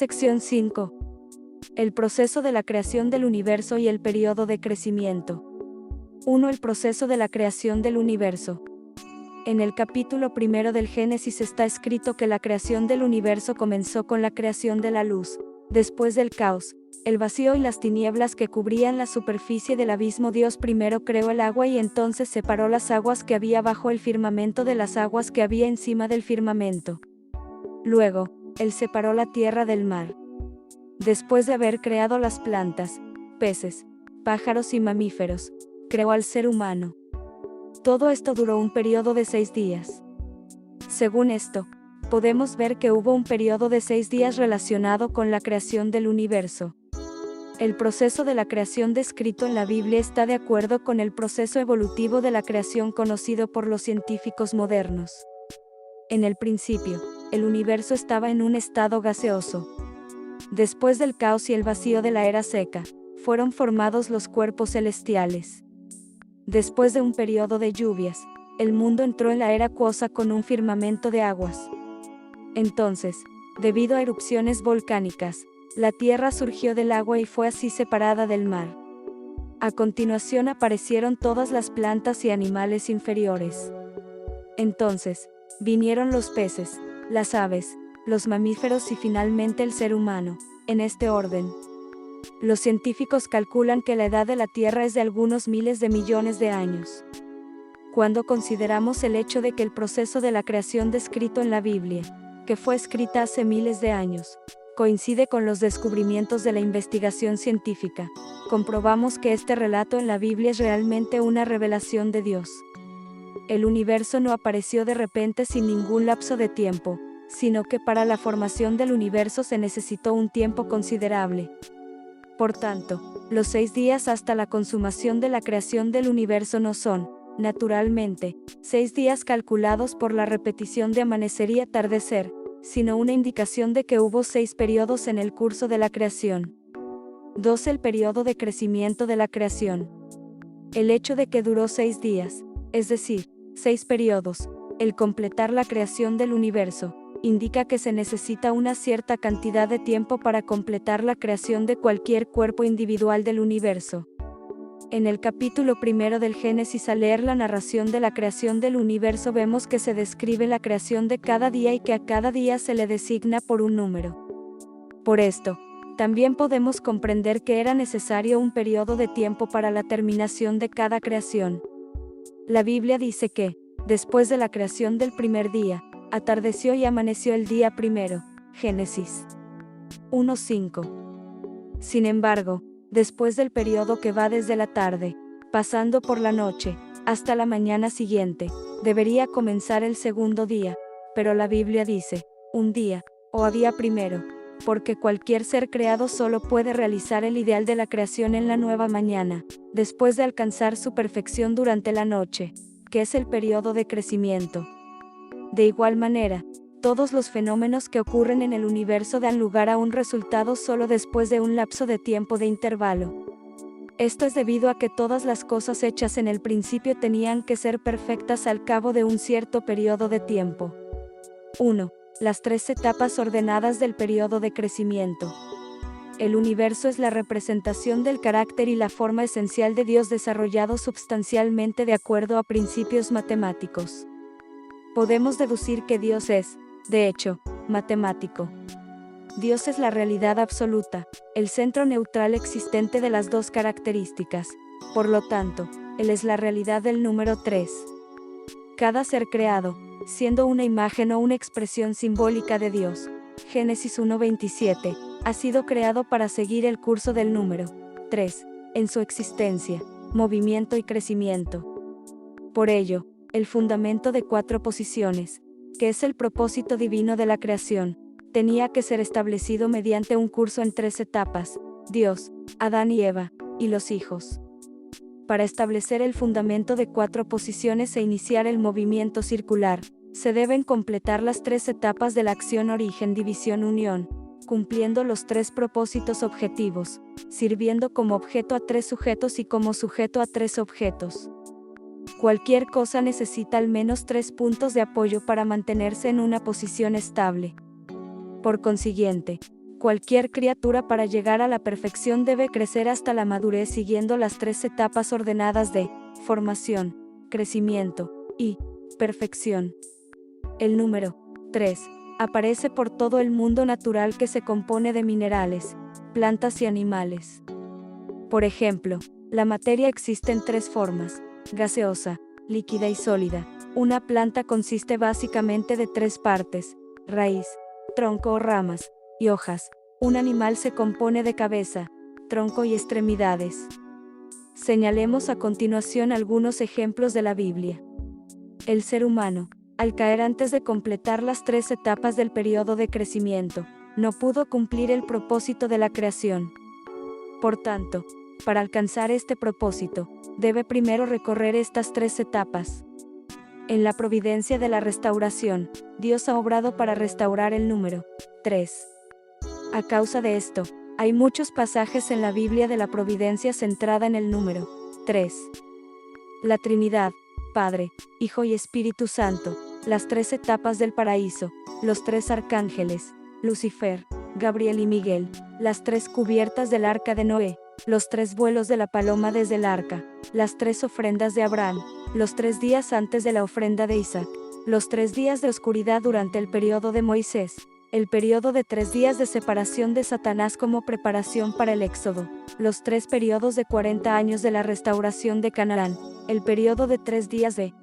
Sección 5. El proceso de la creación del universo y el periodo de crecimiento. 1. El proceso de la creación del universo. En el capítulo 1 del Génesis está escrito que la creación del universo comenzó con la creación de la luz, después del caos, el vacío y las tinieblas que cubrían la superficie del abismo. Dios primero creó el agua y entonces separó las aguas que había bajo el firmamento de las aguas que había encima del firmamento. Luego, Él separó la tierra del mar. Después de haber creado las plantas, peces, pájaros y mamíferos, creó al ser humano. Todo esto duró un periodo de 6 días. Según esto, podemos ver que hubo un periodo de 6 días relacionado con la creación del universo. El proceso de la creación descrito en la Biblia está de acuerdo con el proceso evolutivo de la creación conocido por los científicos modernos. En el principio, el universo estaba en un estado gaseoso. Después del caos y el vacío de la era seca, fueron formados los cuerpos celestiales. Después de un periodo de lluvias, el mundo entró en la era acuosa con un firmamento de aguas. Entonces, debido a erupciones volcánicas, la tierra surgió del agua y fue así separada del mar. A continuación aparecieron todas las plantas y animales inferiores. Entonces, vinieron los peces, las aves, los mamíferos y finalmente el ser humano, en este orden. Los científicos calculan que la edad de la Tierra es de algunos miles de millones de años. Cuando consideramos el hecho de que el proceso de la creación descrito en la Biblia, que fue escrita hace miles de años, coincide con los descubrimientos de la investigación científica, comprobamos que este relato en la Biblia es realmente una revelación de Dios. El universo no apareció de repente sin ningún lapso de tiempo, sino que para la formación del universo se necesitó un tiempo considerable. Por tanto, los 6 días hasta la consumación de la creación del universo no son, naturalmente, 6 días calculados por la repetición de amanecer y atardecer, sino una indicación de que hubo 6 periodos en el curso de la creación. 2. El periodo de crecimiento de la creación. El hecho de que duró 6 días, es decir, 6 periodos, el completar la creación del universo, indica que se necesita una cierta cantidad de tiempo para completar la creación de cualquier cuerpo individual del universo. En el capítulo 1 del Génesis, al leer la narración de la creación del universo, vemos que se describe la creación de cada día y que a cada día se le designa por un número. Por esto, también podemos comprender que era necesario un periodo de tiempo para la terminación de cada creación. La Biblia dice que, después de la creación del primer día, atardeció y amaneció el día primero. Génesis 1:5. Sin embargo, después del periodo que va desde la tarde, pasando por la noche, hasta la mañana siguiente, debería comenzar el segundo día, pero la Biblia dice, un día, o había primero, porque cualquier ser creado solo puede realizar el ideal de la creación en la nueva mañana, después de alcanzar su perfección durante la noche, que es el periodo de crecimiento. De igual manera, todos los fenómenos que ocurren en el universo dan lugar a un resultado solo después de un lapso de tiempo de intervalo. Esto es debido a que todas las cosas hechas en el principio tenían que ser perfectas al cabo de un cierto periodo de tiempo. 1. Las 3 etapas ordenadas del periodo de crecimiento. El universo es la representación del carácter y la forma esencial de Dios desarrollado substancialmente de acuerdo a principios matemáticos. Podemos deducir que Dios es, de hecho, matemático. Dios es la realidad absoluta, el centro neutral existente de las dos características, por lo tanto, Él es la realidad del número 3. Cada ser creado, siendo una imagen o una expresión simbólica de Dios, Génesis 1:27, ha sido creado para seguir el curso del número 3, en su existencia, movimiento y crecimiento. Por ello, el fundamento de 4 posiciones, que es el propósito divino de la creación, tenía que ser establecido mediante un curso en 3 etapas: Dios, Adán y Eva, y los hijos. Para establecer el fundamento de 4 posiciones e iniciar el movimiento circular, se deben completar las 3 etapas de la acción origen, división, unión, cumpliendo los 3 propósitos objetivos, sirviendo como objeto a 3 sujetos y como sujeto a 3 objetos. Cualquier cosa necesita al menos 3 puntos de apoyo para mantenerse en una posición estable. Por consiguiente, Cualquier criatura para llegar a la perfección debe crecer hasta la madurez siguiendo las 3 etapas ordenadas de formación, crecimiento y perfección. El número 3 aparece por todo el mundo natural que se compone de minerales, plantas y animales. Por ejemplo, la materia existe en 3 formas: gaseosa, líquida y sólida. Una planta consiste básicamente de 3 partes: raíz, tronco o ramas, y hojas. Un animal se compone de cabeza, tronco y extremidades. Señalemos a continuación algunos ejemplos de la Biblia. El ser humano, al caer antes de completar las 3 etapas del periodo de crecimiento, no pudo cumplir el propósito de la creación. Por tanto, para alcanzar este propósito, debe primero recorrer estas 3 etapas. En la providencia de la restauración, Dios ha obrado para restaurar el número 3. A causa de esto, hay muchos pasajes en la Biblia de la providencia centrada en el número 3. La Trinidad, Padre, Hijo y Espíritu Santo, las 3 etapas del paraíso, los 3 arcángeles, Lucifer, Gabriel y Miguel, las 3 cubiertas del arca de Noé, los 3 vuelos de la paloma desde el arca, las 3 ofrendas de Abraham, los 3 días antes de la ofrenda de Isaac, los 3 días de oscuridad durante el periodo de Moisés, el periodo de 3 días de separación de Satanás como preparación para el éxodo, los 3 periodos de 40 años de la restauración de Canaán, el periodo de 3 días de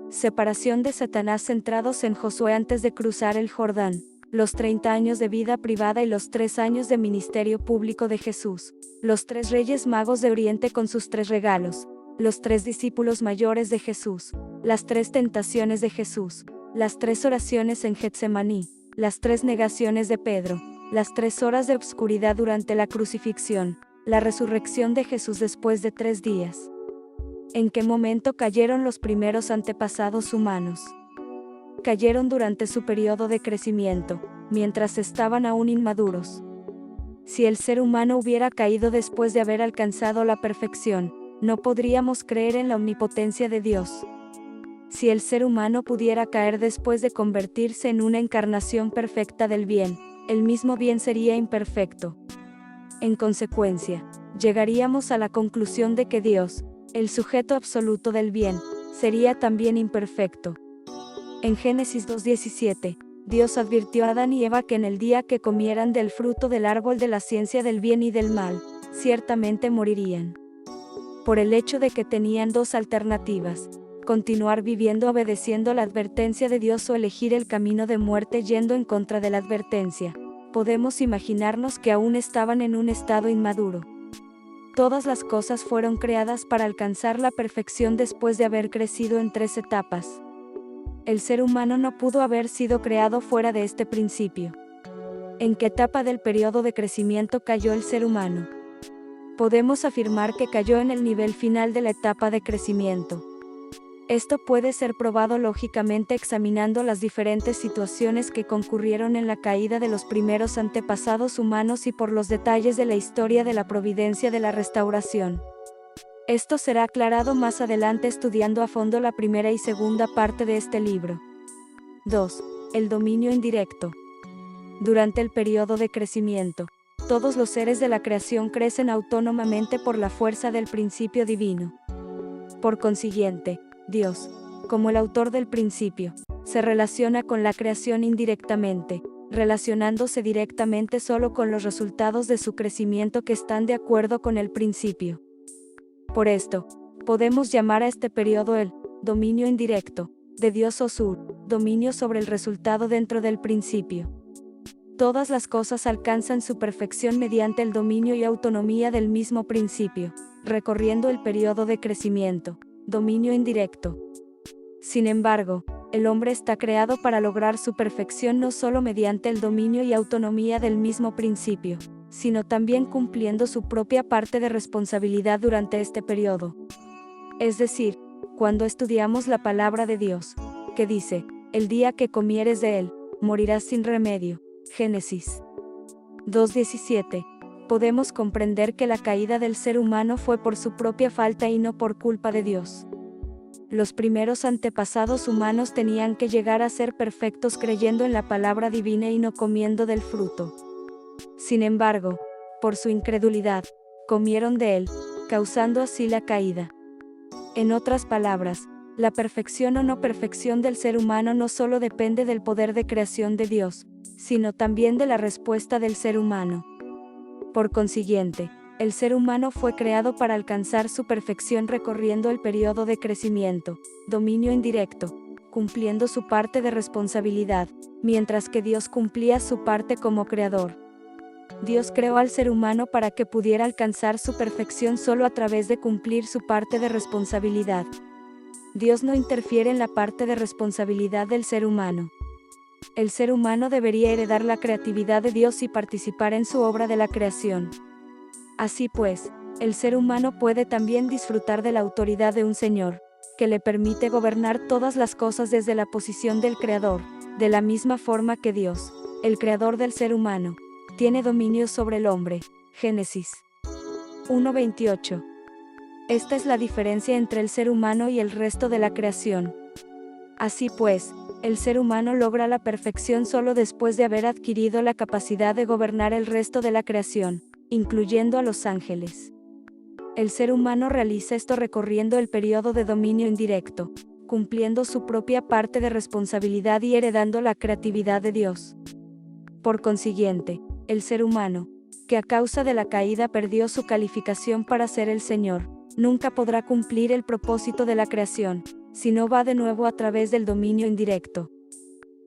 separación de Satanás centrados en Josué antes de cruzar el Jordán, los 30 años de vida privada y los 3 años de ministerio público de Jesús, los 3 reyes magos de Oriente con sus 3 regalos, los 3 discípulos mayores de Jesús, las 3 tentaciones de Jesús, las 3 oraciones en Getsemaní, las 3 negaciones de Pedro, las 3 horas de obscuridad durante la crucifixión, la resurrección de Jesús después de 3 días. ¿En qué momento cayeron los primeros antepasados humanos? Cayeron durante su periodo de crecimiento, mientras estaban aún inmaduros. Si el ser humano hubiera caído después de haber alcanzado la perfección, no podríamos creer en la omnipotencia de Dios. Si el ser humano pudiera caer después de convertirse en una encarnación perfecta del bien, el mismo bien sería imperfecto. En consecuencia, llegaríamos a la conclusión de que Dios, el sujeto absoluto del bien, sería también imperfecto. En Génesis 2:17, Dios advirtió a Adán y Eva que en el día que comieran del fruto del árbol de la ciencia del bien y del mal, ciertamente morirían. Por el hecho de que tenían 2 alternativas: continuar viviendo obedeciendo la advertencia de Dios o elegir el camino de muerte yendo en contra de la advertencia, podemos imaginarnos que aún estaban en un estado inmaduro. Todas las cosas fueron creadas para alcanzar la perfección después de haber crecido en 3 etapas. El ser humano no pudo haber sido creado fuera de este principio. ¿En qué etapa del periodo de crecimiento cayó el ser humano? Podemos afirmar que cayó en el nivel final de la etapa de crecimiento. Esto puede ser probado lógicamente examinando las diferentes situaciones que concurrieron en la caída de los primeros antepasados humanos y por los detalles de la historia de la providencia de la restauración. Esto será aclarado más adelante estudiando a fondo la primera y segunda parte de este libro. 2. El dominio indirecto. Durante el periodo de crecimiento, todos los seres de la creación crecen autónomamente por la fuerza del principio divino. Por consiguiente, Dios, como el autor del principio, se relaciona con la creación indirectamente, relacionándose directamente solo con los resultados de su crecimiento que están de acuerdo con el principio. Por esto, podemos llamar a este periodo el dominio indirecto de Dios o su dominio sobre el resultado dentro del principio. Todas las cosas alcanzan su perfección mediante el dominio y autonomía del mismo principio, recorriendo el periodo de crecimiento, dominio indirecto. Sin embargo, el hombre está creado para lograr su perfección no solo mediante el dominio y autonomía del mismo principio, sino también cumpliendo su propia parte de responsabilidad durante este periodo. Es decir, cuando estudiamos la palabra de Dios, que dice, el día que comieres de él, morirás sin remedio, Génesis 2:17, podemos comprender que la caída del ser humano fue por su propia falta y no por culpa de Dios. Los primeros antepasados humanos tenían que llegar a ser perfectos creyendo en la palabra divina y no comiendo del fruto. Sin embargo, por su incredulidad, comieron de él, causando así la caída. En otras palabras, la perfección o no perfección del ser humano no solo depende del poder de creación de Dios, sino también de la respuesta del ser humano. Por consiguiente, el ser humano fue creado para alcanzar su perfección recorriendo el periodo de crecimiento, dominio indirecto, cumpliendo su parte de responsabilidad, mientras que Dios cumplía su parte como creador. Dios creó al ser humano para que pudiera alcanzar su perfección solo a través de cumplir su parte de responsabilidad. Dios no interfiere en la parte de responsabilidad del ser humano. El ser humano debería heredar la creatividad de Dios y participar en su obra de la creación. Así pues, el ser humano puede también disfrutar de la autoridad de un Señor, que le permite gobernar todas las cosas desde la posición del Creador, de la misma forma que Dios, el Creador del ser humano, tiene dominio sobre el hombre. Génesis 1:28. Esta es la diferencia entre el ser humano y el resto de la creación. Así pues, el ser humano logra la perfección solo después de haber adquirido la capacidad de gobernar el resto de la creación, incluyendo a los ángeles. El ser humano realiza esto recorriendo el periodo de dominio indirecto, cumpliendo su propia parte de responsabilidad y heredando la creatividad de Dios. Por consiguiente, el ser humano, que a causa de la caída perdió su calificación para ser el Señor, nunca podrá cumplir el propósito de la creación, si no va de nuevo a través del dominio indirecto.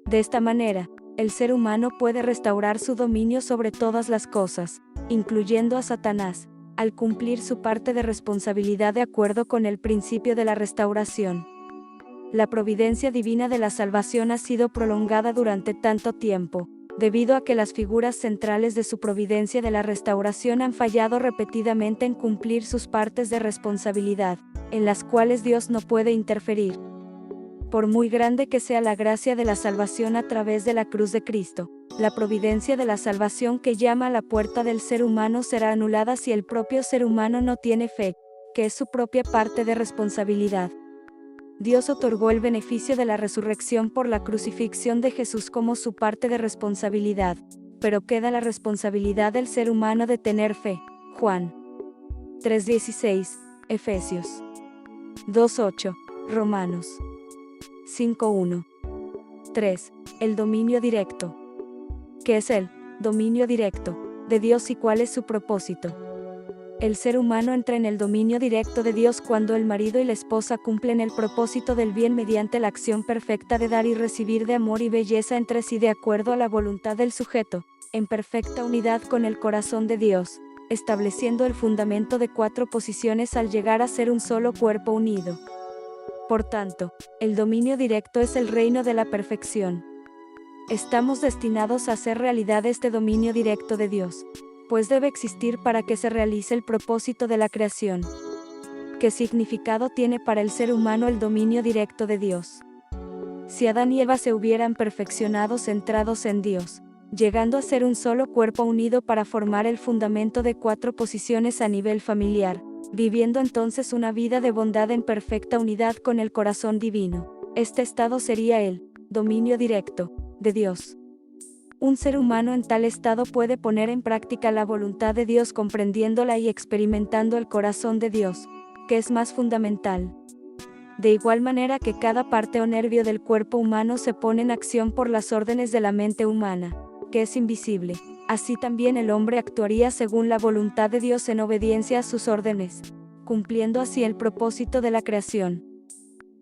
De esta manera, el ser humano puede restaurar su dominio sobre todas las cosas, incluyendo a Satanás, al cumplir su parte de responsabilidad de acuerdo con el principio de la restauración. La providencia divina de la salvación ha sido prolongada durante tanto tiempo, debido a que las figuras centrales de su providencia de la restauración han fallado repetidamente en cumplir sus partes de responsabilidad, en las cuales Dios no puede interferir. Por muy grande que sea la gracia de la salvación a través de la cruz de Cristo, la providencia de la salvación que llama a la puerta del ser humano será anulada si el propio ser humano no tiene fe, que es su propia parte de responsabilidad. Dios otorgó el beneficio de la resurrección por la crucifixión de Jesús como su parte de responsabilidad, pero queda la responsabilidad del ser humano de tener fe. Juan 3:16, Efesios 2:8, Romanos 5:1. 3. El dominio directo. ¿Qué es el dominio directo de Dios y cuál es su propósito? El ser humano entra en el dominio directo de Dios cuando el marido y la esposa cumplen el propósito del bien mediante la acción perfecta de dar y recibir de amor y belleza entre sí de acuerdo a la voluntad del sujeto, en perfecta unidad con el corazón de Dios, estableciendo el fundamento de 4 posiciones al llegar a ser un solo cuerpo unido. Por tanto, el dominio directo es el reino de la perfección. Estamos destinados a hacer realidad este dominio directo de Dios, pues debe existir para que se realice el propósito de la creación. ¿Qué significado tiene para el ser humano el dominio directo de Dios? Si Adán y Eva se hubieran perfeccionado centrados en Dios, llegando a ser un solo cuerpo unido para formar el fundamento de 4 posiciones a nivel familiar, viviendo entonces una vida de bondad en perfecta unidad con el corazón divino, este estado sería el dominio directo de Dios. Un ser humano en tal estado puede poner en práctica la voluntad de Dios comprendiéndola y experimentando el corazón de Dios, que es más fundamental. De igual manera que cada parte o nervio del cuerpo humano se pone en acción por las órdenes de la mente humana, que es invisible, así también el hombre actuaría según la voluntad de Dios en obediencia a sus órdenes, cumpliendo así el propósito de la creación.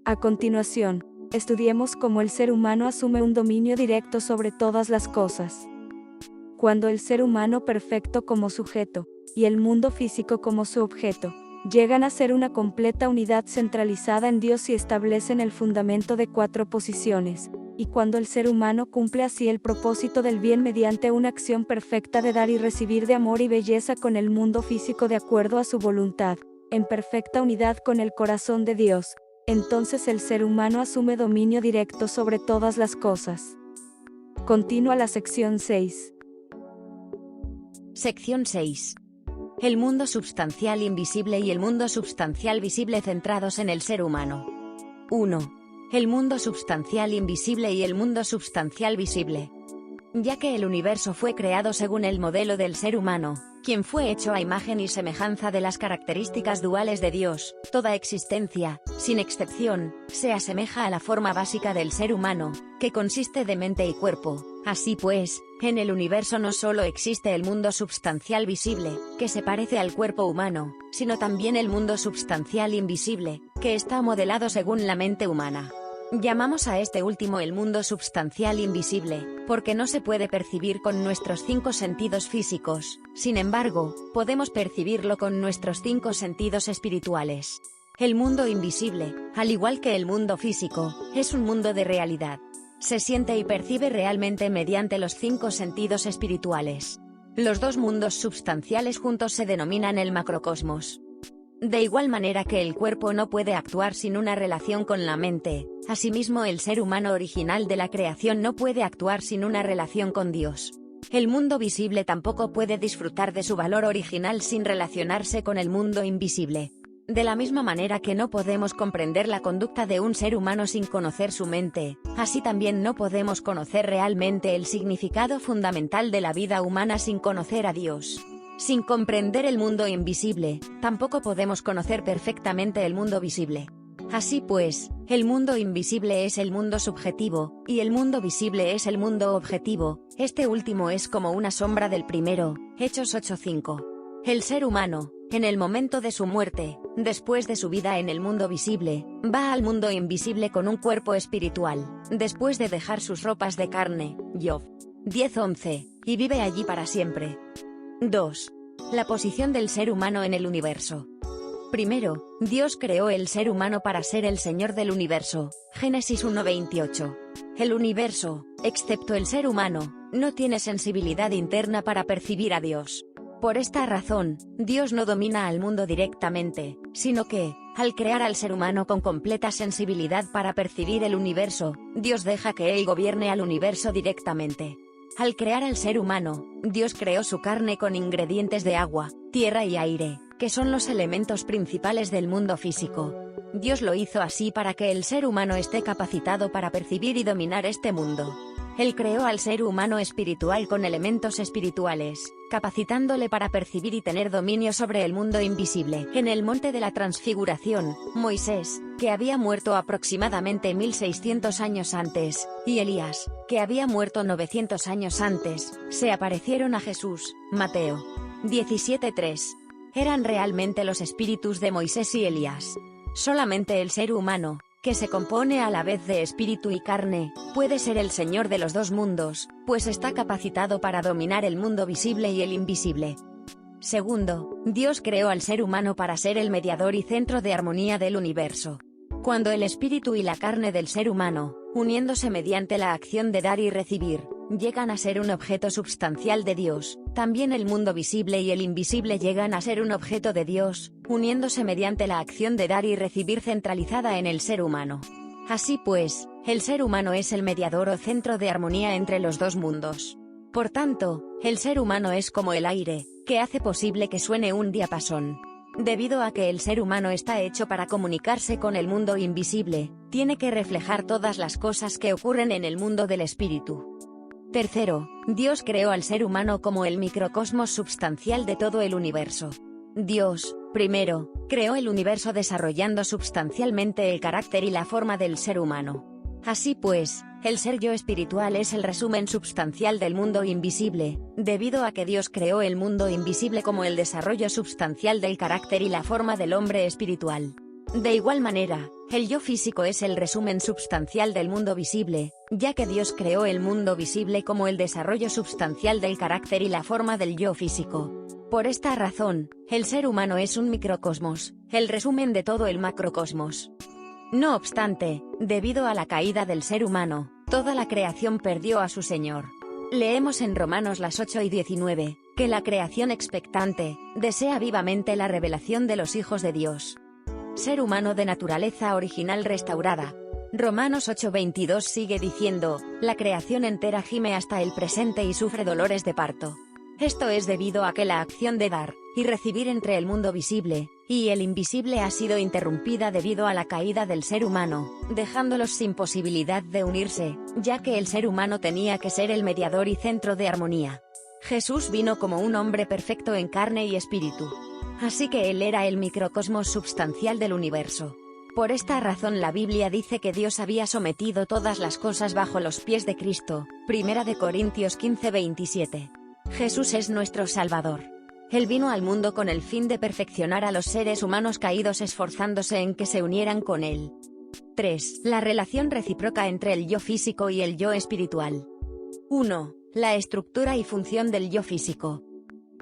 A continuación, estudiemos cómo el ser humano asume un dominio directo sobre todas las cosas. Cuando el ser humano perfecto como sujeto, y el mundo físico como su objeto, llegan a ser una completa unidad centralizada en Dios y establecen el fundamento de 4 posiciones, y cuando el ser humano cumple así el propósito del bien mediante una acción perfecta de dar y recibir de amor y belleza con el mundo físico de acuerdo a su voluntad, en perfecta unidad con el corazón de Dios, entonces el ser humano asume dominio directo sobre todas las cosas. Continúa la sección 6. Sección 6. El mundo substancial invisible y el mundo substancial visible centrados en el ser humano. 1. El mundo substancial invisible y el mundo substancial visible. ya que el universo fue creado según el modelo del ser humano, quien fue hecho a imagen y semejanza de las características duales de Dios. Toda existencia, sin excepción, se asemeja a la forma básica del ser humano, que consiste de mente y cuerpo. Así pues, en el universo no solo existe el mundo substancial visible, que se parece al cuerpo humano, sino también el mundo substancial invisible, que está modelado según la mente humana. Llamamos a este último el mundo substancial invisible, porque no se puede percibir con nuestros 5 sentidos físicos. Sin embargo, podemos percibirlo con nuestros 5 sentidos espirituales. El mundo invisible, al igual que el mundo físico, es un mundo de realidad. Se siente y percibe realmente mediante los 5 sentidos espirituales. Los dos mundos substanciales juntos se denominan el macrocosmos. De igual manera que el cuerpo no puede actuar sin una relación con la mente, asimismo el ser humano original de la creación no puede actuar sin una relación con Dios. El mundo visible tampoco puede disfrutar de su valor original sin relacionarse con el mundo invisible. De la misma manera que no podemos comprender la conducta de un ser humano sin conocer su mente, así también no podemos conocer realmente el significado fundamental de la vida humana sin conocer a Dios. Sin comprender el mundo invisible, tampoco podemos conocer perfectamente el mundo visible. Así pues, el mundo invisible es el mundo subjetivo, y el mundo visible es el mundo objetivo. Este último es como una sombra del primero. Hechos 8:5. El ser humano, en el momento de su muerte, después de su vida en el mundo visible, va al mundo invisible con un cuerpo espiritual, después de dejar sus ropas de carne. Job 10:11, y vive allí para siempre. 2. La posición del ser humano en el universo. Primero, Dios creó el ser humano para ser el Señor del universo. Génesis 1:28. El universo, excepto el ser humano, no tiene sensibilidad interna para percibir a Dios. Por esta razón, Dios no domina al mundo directamente, sino que, al crear al ser humano con completa sensibilidad para percibir el universo, Dios deja que él gobierne al universo directamente. Al crear al ser humano, Dios creó su carne con ingredientes de agua, tierra y aire, que son los elementos principales del mundo físico. Dios lo hizo así para que el ser humano esté capacitado para percibir y dominar este mundo. Él creó al ser humano espiritual con elementos espirituales, capacitándole para percibir y tener dominio sobre el mundo invisible. En el monte de la Transfiguración, Moisés, que había muerto aproximadamente 1600 años antes, y Elías, que había muerto 900 años antes, se aparecieron a Jesús. Mateo 17:3. Eran realmente los espíritus de Moisés y Elías. Solamente el ser humano, que se compone a la vez de espíritu y carne, puede ser el señor de los dos mundos, pues está capacitado para dominar el mundo visible y el invisible. Segundo, Dios creó al ser humano para ser el mediador y centro de armonía del universo. Cuando el espíritu y la carne del ser humano, uniéndose mediante la acción de dar y recibir, llegan a ser un objeto substancial de Dios, también el mundo visible y el invisible llegan a ser un objeto de Dios, uniéndose mediante la acción de dar y recibir centralizada en el ser humano. Así pues, el ser humano es el mediador o centro de armonía entre los dos mundos. Por tanto, el ser humano es como el aire, que hace posible que suene un diapasón. Debido a que el ser humano está hecho para comunicarse con el mundo invisible, tiene que reflejar todas las cosas que ocurren en el mundo del espíritu. Tercero, Dios creó al ser humano como el microcosmos substancial de todo el universo. Dios, primero, creó el universo desarrollando substancialmente el carácter y la forma del ser humano. Así pues, el ser yo espiritual es el resumen substancial del mundo invisible, debido a que Dios creó el mundo invisible como el desarrollo substancial del carácter y la forma del hombre espiritual. De igual manera, el yo físico es el resumen substancial del mundo visible, ya que Dios creó el mundo visible como el desarrollo substancial del carácter y la forma del yo físico. Por esta razón, el ser humano es un microcosmos, el resumen de todo el macrocosmos. No obstante, debido a la caída del ser humano, toda la creación perdió a su Señor. Leemos en Romanos 8:19, que la creación expectante, desea vivamente la revelación de los hijos de Dios. Ser humano de naturaleza original restaurada. Romanos 8:22 sigue diciendo, la creación entera gime hasta el presente y sufre dolores de parto. Esto es debido a que la acción de dar y recibir entre el mundo visible y el invisible ha sido interrumpida debido a la caída del ser humano, dejándolos sin posibilidad de unirse, ya que el ser humano tenía que ser el mediador y centro de armonía. Jesús vino como un hombre perfecto en carne y espíritu. Así que él era el microcosmos substancial del universo. Por esta razón la Biblia dice que Dios había sometido todas las cosas bajo los pies de Cristo, 1 Corintios 15:27. Jesús es nuestro Salvador. Él vino al mundo con el fin de perfeccionar a los seres humanos caídos esforzándose en que se unieran con Él. 3. La relación recíproca entre el yo físico y el yo espiritual. 1. La estructura y función del yo físico.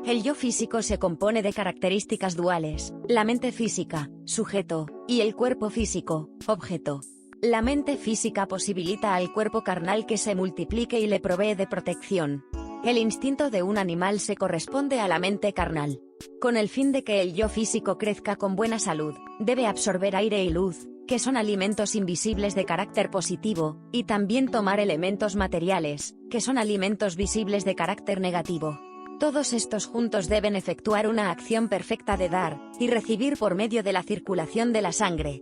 El yo físico se compone de características duales: la mente física, sujeto, y el cuerpo físico, objeto. La mente física posibilita al cuerpo carnal que se multiplique y le provee de protección. El instinto de un animal se corresponde a la mente carnal. Con el fin de que el yo físico crezca con buena salud, debe absorber aire y luz, que son alimentos invisibles de carácter positivo, y también tomar elementos materiales, que son alimentos visibles de carácter negativo. Todos estos juntos deben efectuar una acción perfecta de dar y recibir por medio de la circulación de la sangre.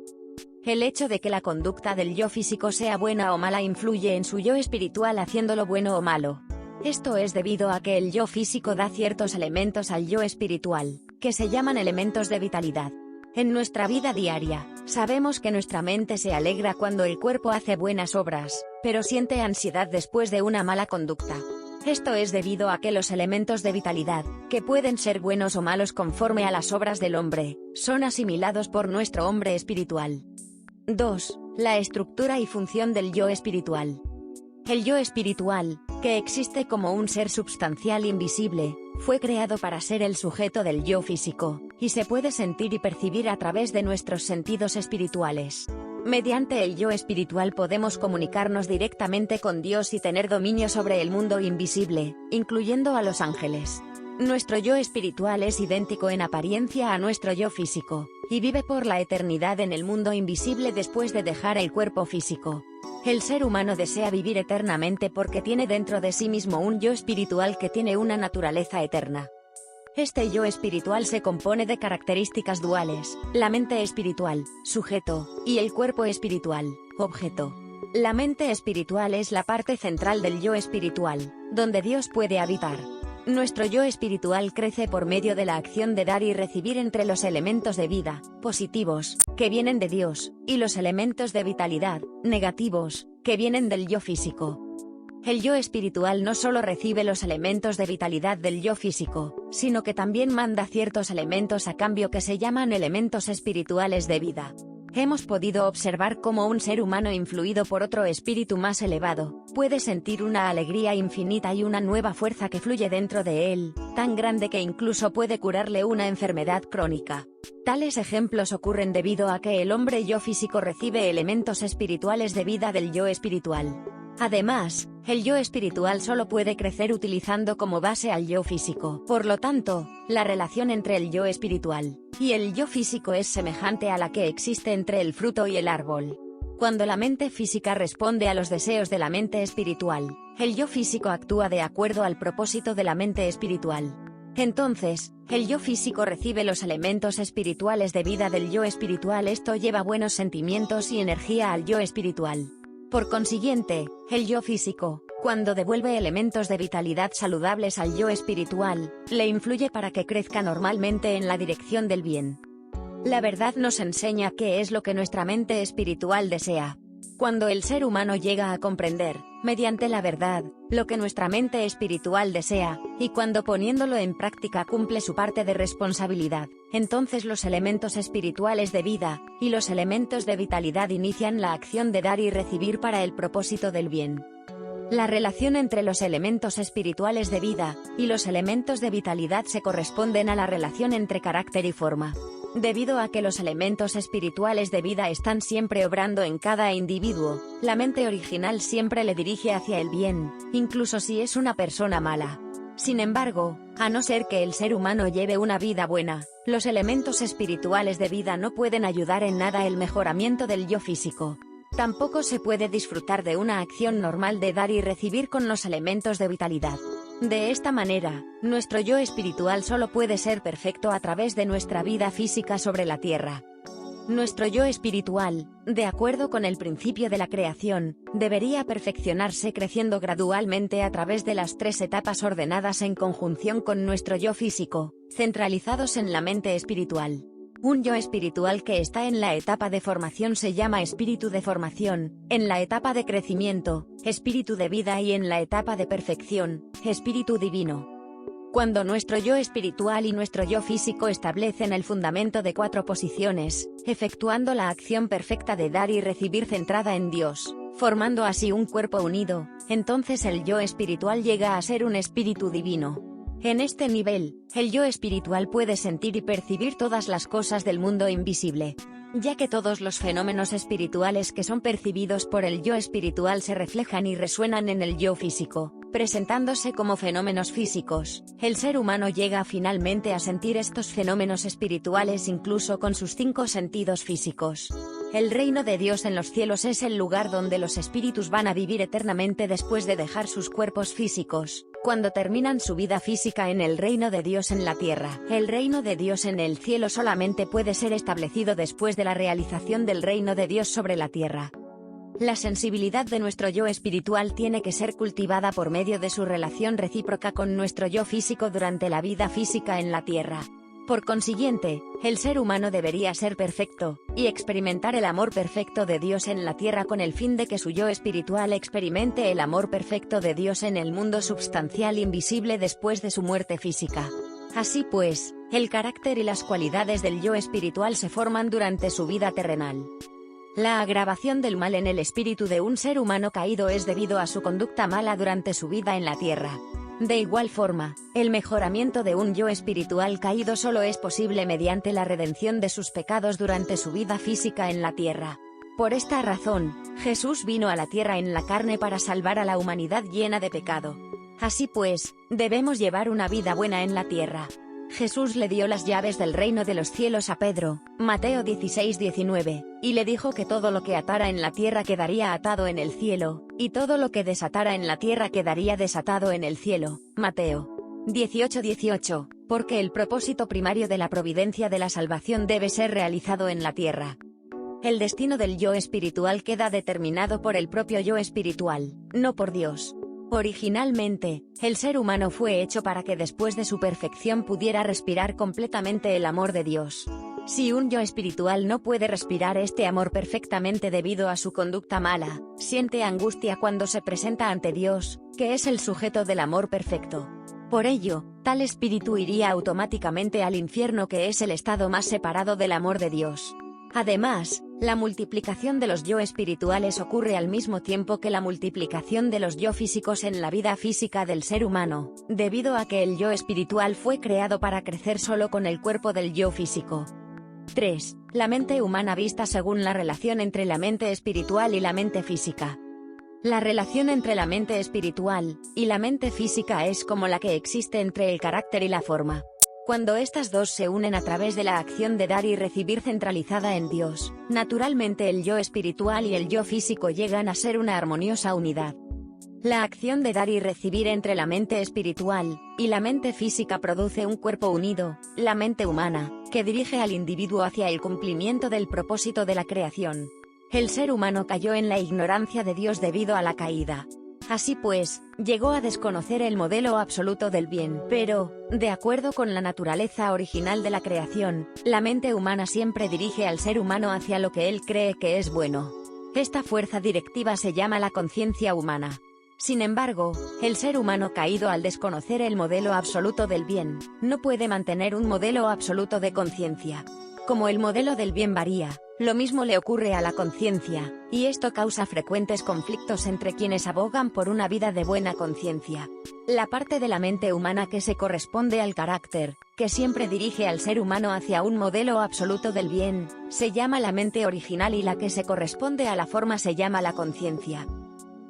El hecho de que la conducta del yo físico sea buena o mala influye en su yo espiritual haciéndolo bueno o malo. Esto es debido a que el yo físico da ciertos elementos al yo espiritual, que se llaman elementos de vitalidad. En nuestra vida diaria, sabemos que nuestra mente se alegra cuando el cuerpo hace buenas obras, pero siente ansiedad después de una mala conducta. Esto es debido a que los elementos de vitalidad, que pueden ser buenos o malos conforme a las obras del hombre, son asimilados por nuestro hombre espiritual. 2. La estructura y función del yo espiritual. El yo espiritual, que existe como un ser substancial invisible, fue creado para ser el sujeto del yo físico, y se puede sentir y percibir a través de nuestros sentidos espirituales. Mediante el yo espiritual podemos comunicarnos directamente con Dios y tener dominio sobre el mundo invisible, incluyendo a los ángeles. Nuestro yo espiritual es idéntico en apariencia a nuestro yo físico, y vive por la eternidad en el mundo invisible después de dejar el cuerpo físico. El ser humano desea vivir eternamente porque tiene dentro de sí mismo un yo espiritual que tiene una naturaleza eterna. Este yo espiritual se compone de características duales: la mente espiritual, sujeto, y el cuerpo espiritual, objeto. La mente espiritual es la parte central del yo espiritual, donde Dios puede habitar. Nuestro yo espiritual crece por medio de la acción de dar y recibir entre los elementos de vida, positivos, que vienen de Dios, y los elementos de vitalidad, negativos, que vienen del yo físico. El yo espiritual no solo recibe los elementos de vitalidad del yo físico, sino que también manda ciertos elementos a cambio que se llaman elementos espirituales de vida. Hemos podido observar cómo un ser humano influido por otro espíritu más elevado, puede sentir una alegría infinita y una nueva fuerza que fluye dentro de él, tan grande que incluso puede curarle una enfermedad crónica. Tales ejemplos ocurren debido a que el hombre yo físico recibe elementos espirituales de vida del yo espiritual. Además, el yo espiritual solo puede crecer utilizando como base al yo físico. Por lo tanto, la relación entre el yo espiritual y el yo físico es semejante a la que existe entre el fruto y el árbol. Cuando la mente física responde a los deseos de la mente espiritual, el yo físico actúa de acuerdo al propósito de la mente espiritual. Entonces, el yo físico recibe los elementos espirituales de vida del yo espiritual. Esto lleva buenos sentimientos y energía al yo espiritual. Por consiguiente, el yo físico, cuando devuelve elementos de vitalidad saludables al yo espiritual, le influye para que crezca normalmente en la dirección del bien. La verdad nos enseña qué es lo que nuestra mente espiritual desea. Cuando el ser humano llega a comprender, mediante la verdad, lo que nuestra mente espiritual desea, y cuando poniéndolo en práctica cumple su parte de responsabilidad, entonces los elementos espirituales de vida, y los elementos de vitalidad inician la acción de dar y recibir para el propósito del bien. La relación entre los elementos espirituales de vida, y los elementos de vitalidad se corresponden a la relación entre carácter y forma. Debido a que los elementos espirituales de vida están siempre obrando en cada individuo, la mente original siempre le dirige hacia el bien, incluso si es una persona mala. Sin embargo, a no ser que el ser humano lleve una vida buena, los elementos espirituales de vida no pueden ayudar en nada el mejoramiento del yo físico. Tampoco se puede disfrutar de una acción normal de dar y recibir con los elementos de vitalidad. De esta manera, nuestro yo espiritual solo puede ser perfecto a través de nuestra vida física sobre la tierra. Nuestro yo espiritual, de acuerdo con el principio de la creación, debería perfeccionarse creciendo gradualmente a través de las 3 etapas ordenadas en conjunción con nuestro yo físico, centralizados en la mente espiritual. Un yo espiritual que está en la etapa de formación se llama espíritu de formación, en la etapa de crecimiento, espíritu de vida y en la etapa de perfección, espíritu divino. Cuando nuestro yo espiritual y nuestro yo físico establecen el fundamento de 4 posiciones, efectuando la acción perfecta de dar y recibir centrada en Dios, formando así un cuerpo unido, entonces el yo espiritual llega a ser un espíritu divino. En este nivel, el yo espiritual puede sentir y percibir todas las cosas del mundo invisible, ya que todos los fenómenos espirituales que son percibidos por el yo espiritual se reflejan y resuenan en el yo físico, presentándose como fenómenos físicos. El ser humano llega finalmente a sentir estos fenómenos espirituales incluso con sus 5 sentidos físicos. El reino de Dios en los cielos es el lugar donde los espíritus van a vivir eternamente después de dejar sus cuerpos físicos, cuando terminan su vida física en el reino de Dios en la tierra. El reino de Dios en el cielo solamente puede ser establecido después de la realización del reino de Dios sobre la tierra. La sensibilidad de nuestro yo espiritual tiene que ser cultivada por medio de su relación recíproca con nuestro yo físico durante la vida física en la tierra. Por consiguiente, el ser humano debería ser perfecto, y experimentar el amor perfecto de Dios en la tierra con el fin de que su yo espiritual experimente el amor perfecto de Dios en el mundo substancial invisible después de su muerte física. Así pues, el carácter y las cualidades del yo espiritual se forman durante su vida terrenal. La agravación del mal en el espíritu de un ser humano caído es debido a su conducta mala durante su vida en la tierra. De igual forma, el mejoramiento de un yo espiritual caído solo es posible mediante la redención de sus pecados durante su vida física en la tierra. Por esta razón, Jesús vino a la tierra en la carne para salvar a la humanidad llena de pecado. Así pues, debemos llevar una vida buena en la tierra. Jesús le dio las llaves del reino de los cielos a Pedro, Mateo 16:19, y le dijo que todo lo que atara en la tierra quedaría atado en el cielo, y todo lo que desatara en la tierra quedaría desatado en el cielo, Mateo 18:18, porque el propósito primario de la providencia de la salvación debe ser realizado en la tierra. El destino del yo espiritual queda determinado por el propio yo espiritual, no por Dios. Originalmente, el ser humano fue hecho para que después de su perfección pudiera respirar completamente el amor de Dios. Si un yo espiritual no puede respirar este amor perfectamente debido a su conducta mala, siente angustia cuando se presenta ante Dios, que es el sujeto del amor perfecto. Por ello, tal espíritu iría automáticamente al infierno, que es el estado más separado del amor de Dios. Además, la multiplicación de los yo espirituales ocurre al mismo tiempo que la multiplicación de los yo físicos en la vida física del ser humano, debido a que el yo espiritual fue creado para crecer solo con el cuerpo del yo físico. 3. La mente humana vista según la relación entre la mente espiritual y la mente física. La relación entre la mente espiritual y la mente física es como la que existe entre el carácter y la forma. Cuando estas dos se unen a través de la acción de dar y recibir centralizada en Dios, naturalmente el yo espiritual y el yo físico llegan a ser una armoniosa unidad. La acción de dar y recibir entre la mente espiritual y la mente física produce un cuerpo unido, la mente humana, que dirige al individuo hacia el cumplimiento del propósito de la creación. El ser humano cayó en la ignorancia de Dios debido a la caída. Así pues, llegó a desconocer el modelo absoluto del bien. Pero, de acuerdo con la naturaleza original de la creación, la mente humana siempre dirige al ser humano hacia lo que él cree que es bueno. Esta fuerza directiva se llama la conciencia humana. Sin embargo, el ser humano caído, al desconocer el modelo absoluto del bien, no puede mantener un modelo absoluto de conciencia. Como el modelo del bien varía, lo mismo le ocurre a la conciencia, y esto causa frecuentes conflictos entre quienes abogan por una vida de buena conciencia. La parte de la mente humana que se corresponde al carácter, que siempre dirige al ser humano hacia un modelo absoluto del bien, se llama la mente original, y la que se corresponde a la forma se llama la conciencia.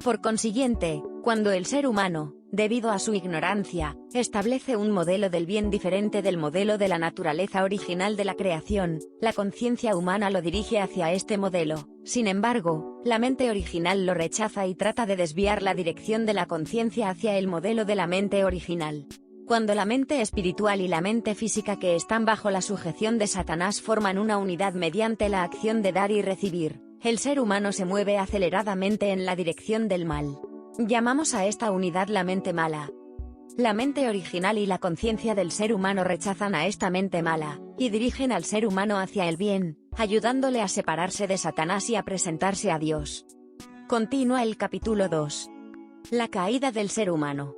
Por consiguiente, cuando el ser humano, debido a su ignorancia, establece un modelo del bien diferente del modelo de la naturaleza original de la creación, la conciencia humana lo dirige hacia este modelo. Sin embargo, la mente original lo rechaza y trata de desviar la dirección de la conciencia hacia el modelo de la mente original. Cuando la mente espiritual y la mente física que están bajo la sujeción de Satanás forman una unidad mediante la acción de dar y recibir, el ser humano se mueve aceleradamente en la dirección del mal. Llamamos a esta unidad la mente mala. La mente original y la conciencia del ser humano rechazan a esta mente mala, y dirigen al ser humano hacia el bien, ayudándole a separarse de Satanás y a presentarse a Dios. Continúa el capítulo 2. La caída del ser humano.